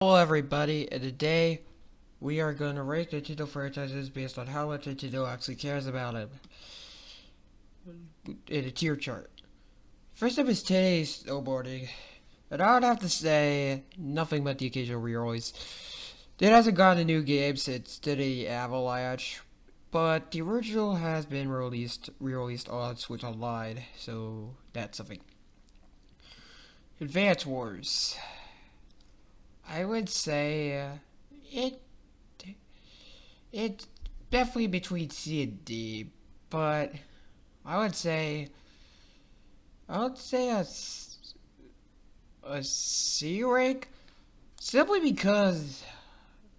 Hello everybody, and today we are going to rate Nintendo franchises based on how much Nintendo actually cares about them in a tier chart. First up is today's snowboarding, and I would have to say nothing but the occasional re-release. It hasn't gotten a new game since Diddy Avalanche, but the original has been re-released on Switch Online, so that's something. Advance Wars. I would say it it's definitely between C and D, but I would say I would say a C rank simply because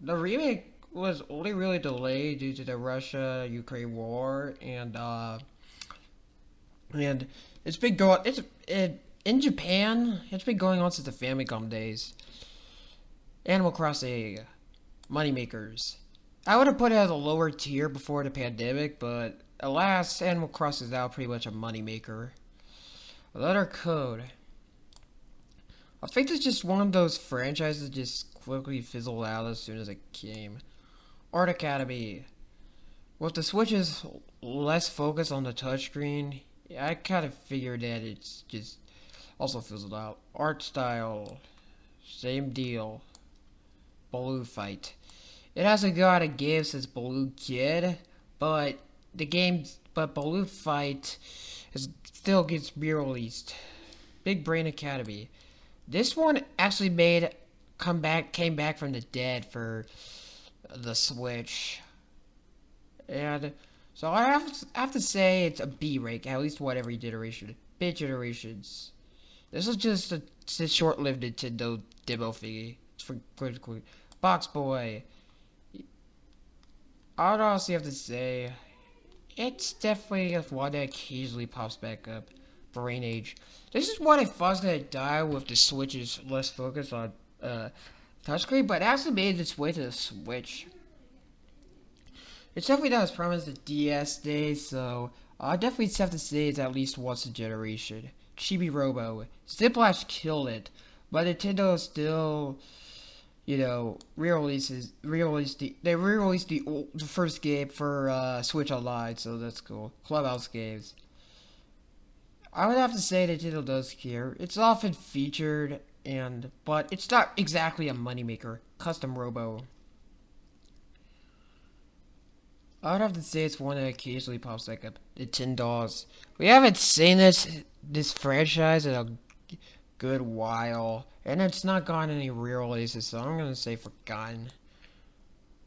the remake was only really delayed due to the Russia-Ukraine war, and it's been going in Japan. It's been going on since the Famicom days. Animal Crossing moneymakers. I would have put it as a lower tier before the pandemic, but alas, Animal Crossing is now pretty much a moneymaker. Letter Code. I think it's just one of those franchises that just quickly fizzled out as soon as it came. Art Academy. With the Switch's less focus on the touchscreen, I kind of figured that it's just also fizzled out. Art style. Same deal. Baloo Fight. It hasn't got a game since Baloo Kid, but Baloo Fight still gets re-released. Big Brain Academy. This one actually came back from the dead for the Switch, and so I have to say it's a B rank, at least what every generation. Bit generations. This is just a short-lived Nintendo demo thingy. It's for quick. Box Boy. I would honestly have to say, it's definitely one that occasionally pops back up. Brain Age. This is one I thought was gonna die with the Switch's less focus on touchscreen, but it actually made its way to the Switch. It's definitely not as promised as the DS days, so I definitely have to say it's at least once a generation. Chibi Robo. Ziplash killed it, but Nintendo still, re-released the first game for Switch Online, so that's cool. Clubhouse games. I would have to say Nintendo does care. It's often featured, but it's not exactly a moneymaker. Custom Robo. I would have to say it's one that occasionally pops back up. Nintendo's. We haven't seen this franchise in a good while, and it's not gotten any re-releases, so I'm gonna say forgotten.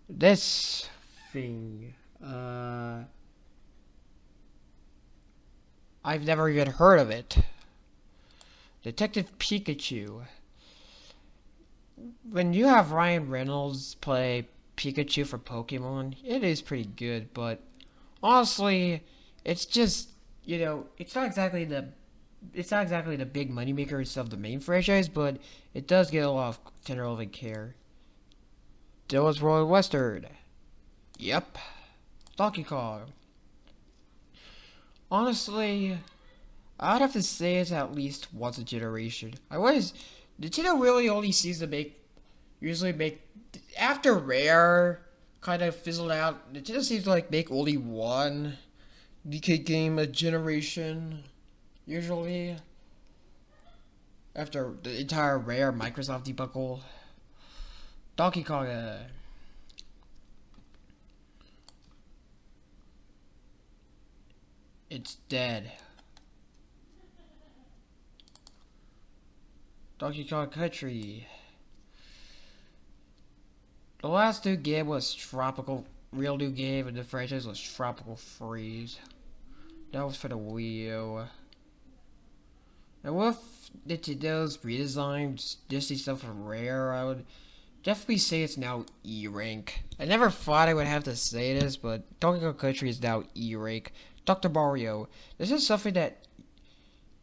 This thing, I've never even heard of it. Detective Pikachu. When you have Ryan Reynolds play Pikachu for Pokemon, it is pretty good, but honestly, it's just, it's not exactly the big moneymakers of the main franchise, but it does get a lot of tender loving care. Dylan's Royal Western. Yep. Donkey Kong. Honestly, I'd have to say it's at least once a generation. Nintendo really only seems to usually make, after Rare kind of fizzled out, Nintendo seems to make only one DK game a generation. Usually, after the entire Rare Microsoft debacle. Donkey Kong. It's dead. Donkey Kong Country. The last new game was real new game, and the franchise was Tropical Freeze. That was for the Wii U. And with Nintendo's redesigned Disney stuff from Rare, I would definitely say it's now E rank. I never thought I would have to say this, but Donkey Kong Country is now E rank. Dr. Mario. This is something that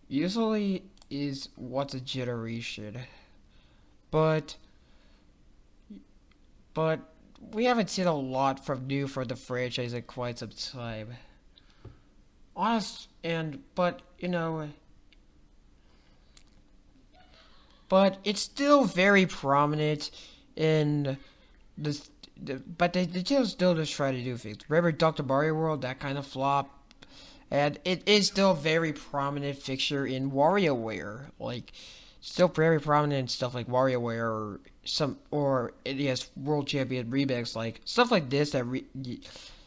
usually is once a generation, but we haven't seen a lot from the franchise in quite some time. But it's still very prominent in this, but they still just try to do things. Remember Dr. Mario World, that kind of flop, and it is still a very prominent fixture in WarioWare. Like, still very prominent in stuff like WarioWare or NES World Champion Remix, like stuff like this.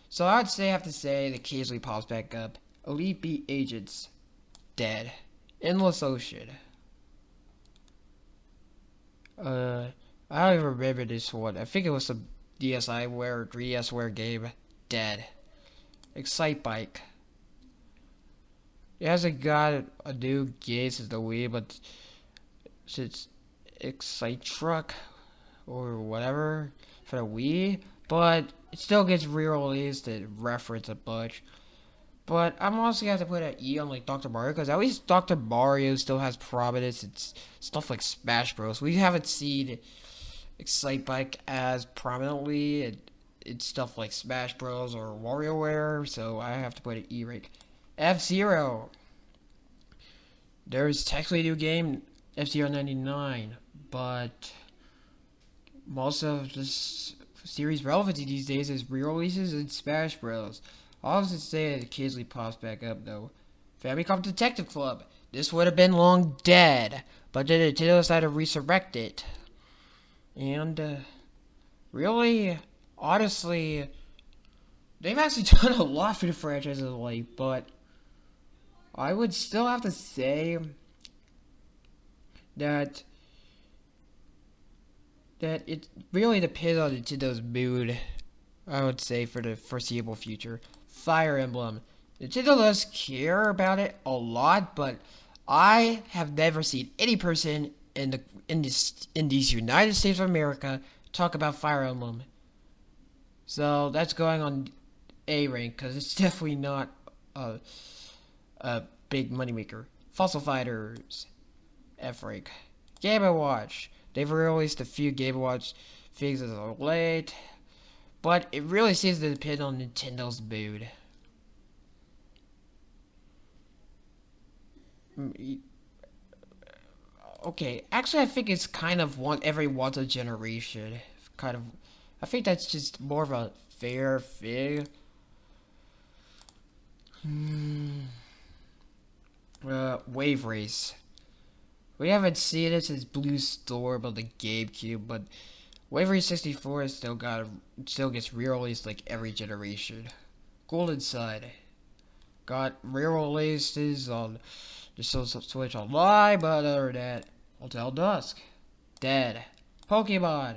So I have to say, it occasionally pops back up. Elite Beat Agents, dead. Endless Ocean. I don't even remember this one. I think it was some DSiWare or 3DSware game. Dead. Excite Bike. It hasn't got a new game since the Wii, but since Excite Truck or whatever for the Wii, but it still gets re-released and referenced a bunch. But I'm also gonna have to put an E on like Dr. Mario, because at least Dr. Mario still has prominence. It's stuff like Smash Bros. We haven't seen Excite Bike as prominently in stuff like Smash Bros. Or WarioWare, so I have to put an E rank. F-Zero. There's technically a new game, F-Zero 99, but most of this series relevancy these days is re-releases in Smash Bros. I'll just say it occasionally pops back up though. Famicom Detective Club. This would have been long dead, but then Nintendo decided to resurrect it. And really, honestly, they've actually done a lot for the franchise of late, but I would still have to say that it really depends on Nintendo's mood, I would say, for the foreseeable future. Fire Emblem. Nintendo does care about it a lot, but I have never seen any person in these United States of America talk about Fire Emblem. So that's going on A rank, because it's definitely not a big moneymaker. Fossil Fighters, F rank. Game & Watch. They've released a few Game & Watch things as of late, but it really seems to depend on Nintendo's mood. Okay, actually I think it's kind of every once a generation. Kind of, I think that's just more of a fair thing. Wave Race. We haven't seen it since Blue Storm on the GameCube, but Wave Race 64 still gets re-released like every generation. Golden Sun got re-releases on the Switch Online, but other than that, Hotel Dusk, dead. Pokemon.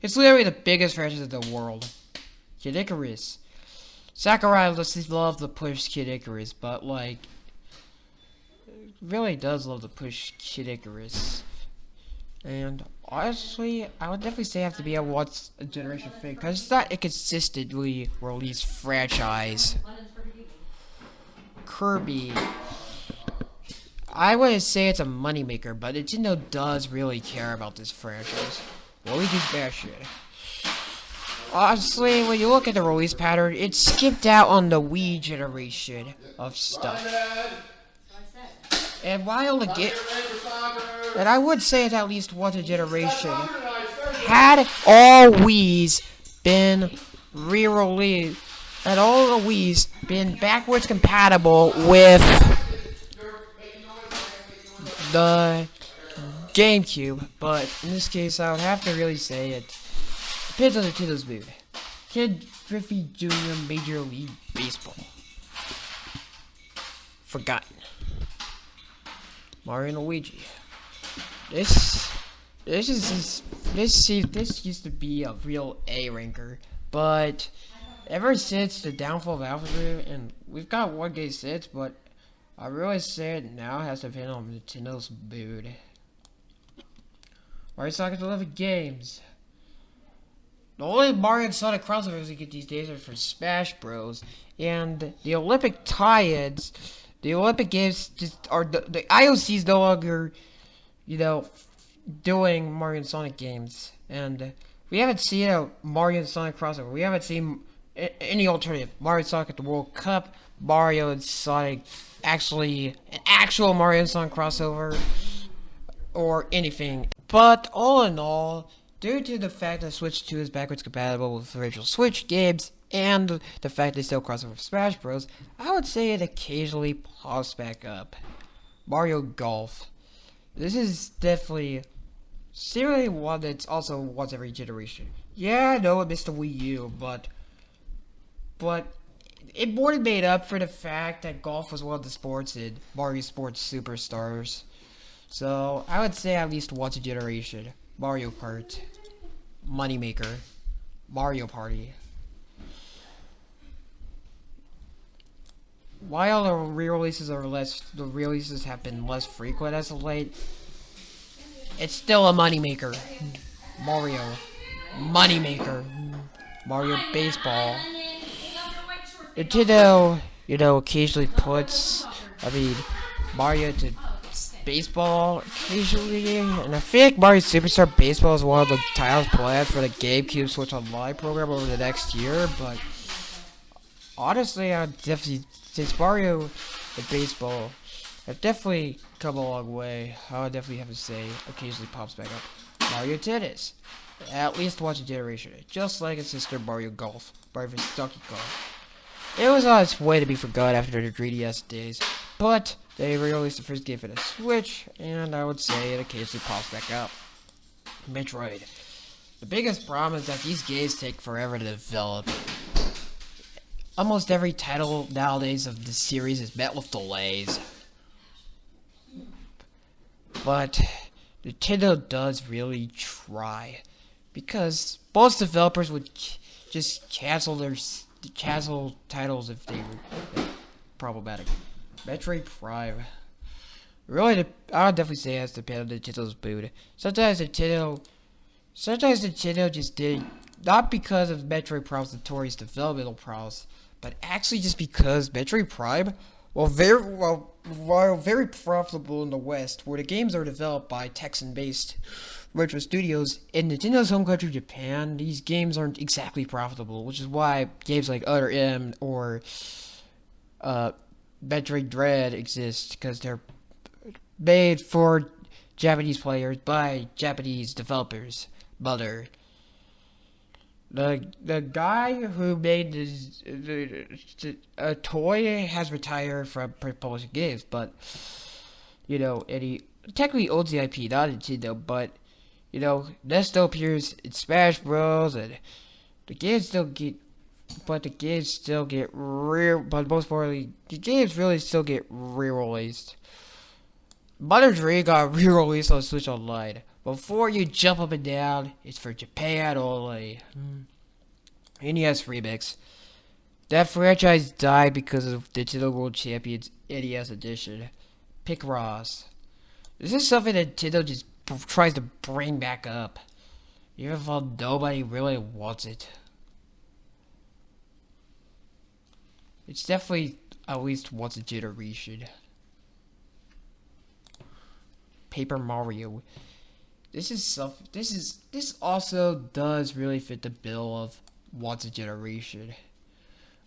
It's literally the biggest franchise in the world. Kid Icarus. Sakurai loves to push Kid Icarus, but like, really does love to push Kid Icarus. And honestly, I would definitely say I have to be a once a generation thing, because it's not a consistently released franchise. Kirby. I wouldn't say it's a moneymaker, but Nintendo does really care about this franchise. Luigi's Mansion. Honestly, when you look at the release pattern, it skipped out on the Wii generation of stuff. And while and I would say it's at least once a generation, had all Wii's been re-released, had all the Wii's been backwards compatible with the GameCube, but in this case I would have to really say it depends on Nintendo's mood. Kid Griffey Jr. Major League Baseball. Forgotten. Mario and Luigi. This used to be a real A ranker, but ever since the downfall of AlphaZero, and we've got one game since, but I really say it now has to depend on Nintendo's mood. Mario Sonic 11 games. The only Mario and Sonic crossovers we get these days are for Smash Bros. And the Olympic tie-ins, the Olympic games just are the IOC's no longer, doing Mario and Sonic games, and we haven't seen a Mario and Sonic crossover. We haven't seen any alternative. Mario and Sonic at the World Cup, Mario and Sonic an actual Mario and Sonic crossover, or anything. But all in all, due to the fact that Switch 2 is backwards compatible with original Switch games, and the fact they still cross over with Smash Bros., I would say it occasionally pops back up. Mario Golf. This is definitely seriously one that's also once every generation. Yeah, I know it missed the Wii U, but it more than made up for the fact that golf was one of the sports in Mario Sports Superstars. So I would say at least once a generation. Mario Kart, Moneymaker, Mario Party. While the re-releases have been less frequent as of late, it's still a moneymaker. Mario, moneymaker. Mario Baseball. Nintendo, occasionally puts, Mario to baseball occasionally, and I feel like Mario Superstar Baseball is one of the titles planned for the GameCube Switch Online program over the next year, but honestly, I would definitely, since Mario and baseball have definitely come a long way, I would definitely have to say occasionally pops back up. Mario Tennis, at least once a generation, just like its sister Mario Golf, Mario vs. Donkey Kong. It was on its way to be forgotten after the 3DS days, but they re-released the first game for the Switch, and I would say it occasionally pops back up. Metroid. The biggest problem is that these games take forever to develop. Almost every title nowadays of the series is met with delays. But Nintendo does really try, because most developers would just cancel titles if they were problematic. Metroid Prime. Really, I would definitely say it has to depend on Nintendo's mood. Sometimes Nintendo just did, not because of Metroid Prime's notorious developmental problems, but actually just because Metroid Prime, while very profitable in the West, where the games are developed by Texan-based Retro Studios, in Nintendo's home country, Japan, these games aren't exactly profitable, which is why games like Other M or Metroid Dread exist, because they're made for Japanese players by Japanese developers. Mother. The guy who made a toy has retired from publishing games, but and he technically owns the IP, not Nintendo, but that still appears in Smash Bros. And the games still get but most importantly, the games really still get re-released. Mother Dream got re-released on Switch Online. Before you jump up and down, it's for Japan only. NES Remix. That franchise died because of Nintendo World Champions NES Edition. Picross. This is something that Nintendo just tries to bring back up, even if nobody really wants it. It's definitely at least once a generation. Paper Mario. This also does really fit the bill of once a generation.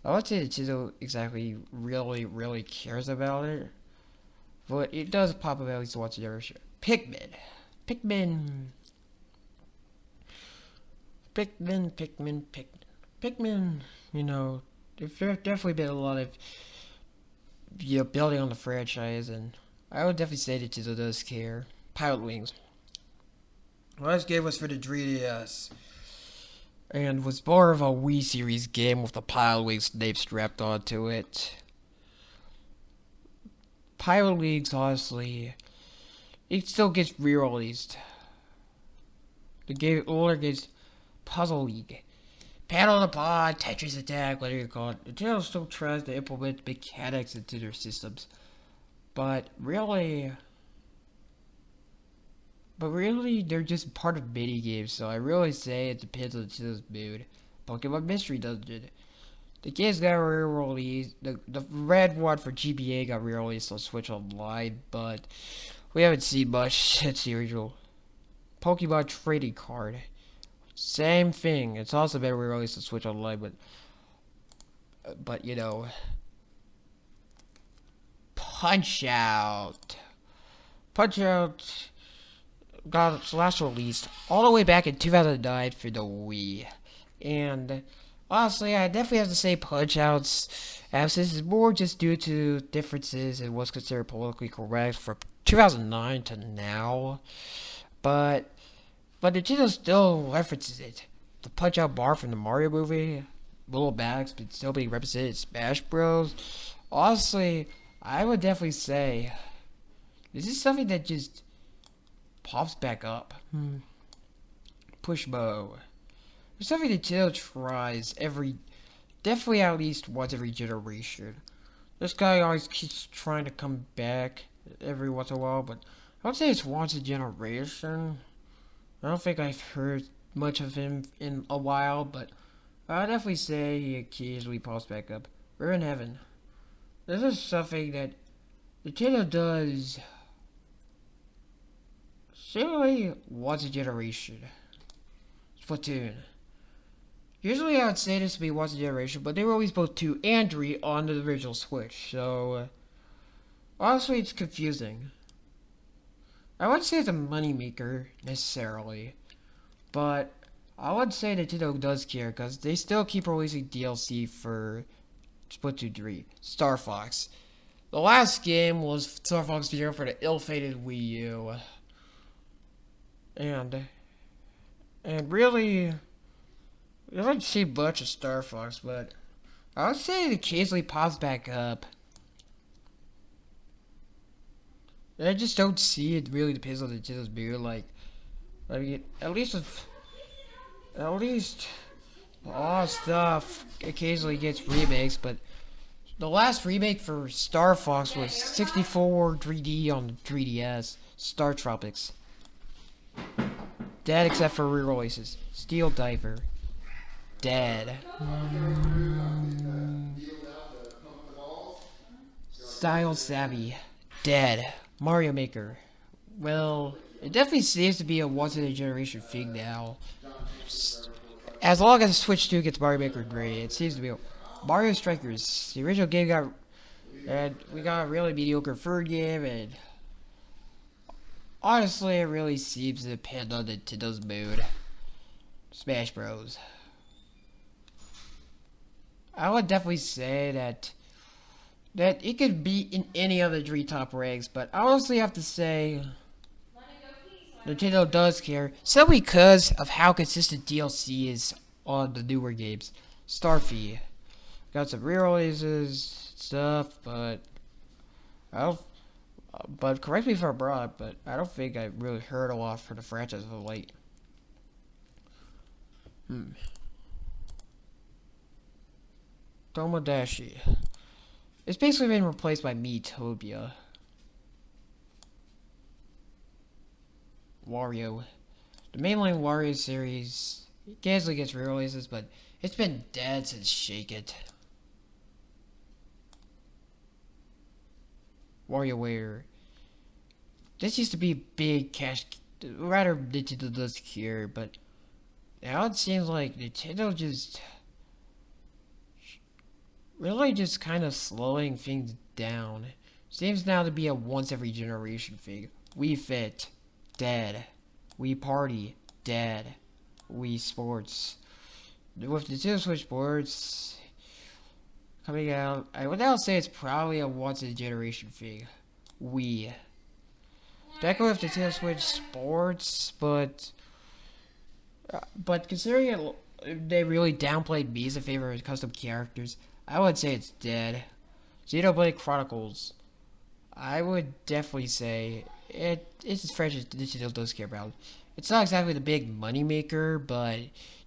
I would say Nintendo exactly really cares about it, but it does pop up at least once a generation. Pikmin. There's definitely been a lot of building on the franchise, and I would definitely say that Nintendo does care. Pilot Wings. Well, this game was for the 3DS, and was more of a Wii series game with the Pilot Wings name strapped onto it. Pilot Wings, honestly, it still gets re-released. The game older gets Puzzle League. Paddle on the Pod, Tetris Attack, whatever you call it. Nintendo still tries to implement mechanics into their systems. But really, they're just part of mini games, so I really say it depends on Nintendo's mood. Pokemon Mystery Dungeon. The games got re-released. The red one for GBA got re-released on Switch Online, but we haven't seen much since the original. Pokemon Trading Card. Same thing. It's also been re-released on Switch Online, but Punch Out. got its last released all the way back in 2009 for the Wii. And honestly, I definitely have to say Punch-Out's absence is more just due to differences in what's considered politically correct from 2009 to now. But Nintendo still references it. The Punch-Out bar from the Mario movie, little bags, but still being represented in Smash Bros. Honestly, I would definitely say this is something that just pops back up. Pushmo. It's something Nintendo tries definitely at least once every generation. This guy always keeps trying to come back every once in a while, but I would say it's once a generation. I don't think I've heard much of him in a while, but I'll definitely say he occasionally pops back up. We're in heaven. This is something that Nintendo does seemingly once a generation. Splatoon. Usually I would say this to be once a generation, but they were always both 2 and 3 on the original Switch, so honestly it's confusing. I wouldn't say it's a moneymaker, necessarily, but I would say Nintendo does care, because they still keep releasing DLC for Splatoon 3. Star Fox. The last game was Star Fox Zero for the ill-fated Wii U. And really, I don't see much of Star Fox, but I would say it occasionally pops back up. I just don't see it really depends on Nintendo's mood. I mean, at least all stuff occasionally gets remakes, but the last remake for Star Fox was 64 3D on the 3DS, Star Tropics. Dead except for re-releases. Steel Diver. Dead. Style Savvy. Dead. Mario Maker. Well, it definitely seems to be a once-in-a-generation thing now. As long as Switch 2 gets Mario Maker 3, it seems to be Mario Strikers. The original game we got a really mediocre third game, and honestly, it really seems to depend on Nintendo's mood. Smash Bros. I would definitely say that it could be in any of the 3 top ranks, but I honestly have to say Nintendo does care, simply because of how consistent DLC is on the newer games. Starfy. Got some re-releases, stuff, but correct me if I'm wrong, but I don't think I really heard a lot for the franchise of late. Tomodachi. It's basically been replaced by Miitopia. Wario. The mainline Wario series occasionally gets re-releases, but it's been dead since Shake It. WarioWare. This used to be big cash, rather Nintendo does care, but now it seems like Nintendo really just kind of slowing things down. Seems now to be a once every generation thing. Wii Fit, dead. Wii Party, dead. Wii Sports. With Nintendo Switch Sports coming out, I would now say it's probably a once in a generation thing. Wii. That go with Nintendo Switch Sports, but considering they really downplayed me as a favor of custom characters, I would say it's dead. Xenoblade Chronicles. I would definitely say it's as fresh as Nintendo does care about. It's not exactly the big money maker, but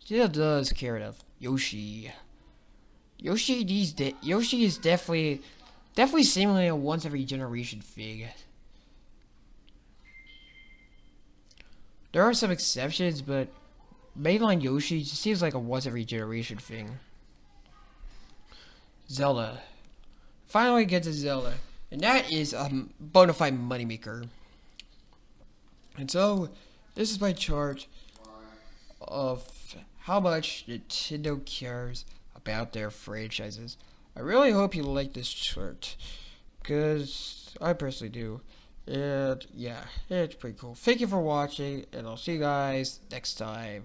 Nintendo does care enough. Yoshi. Yoshi is definitely seemingly a once every generation thing. There are some exceptions, but mainline Yoshi just seems like a once every generation thing. Zelda. Finally get to Zelda. And that is a bona fide moneymaker. And so, this is my chart of how much Nintendo cares about their franchises. I really hope you like this chart, because I personally do. And yeah, it's pretty cool. Thank you for watching, and I'll see you guys next time.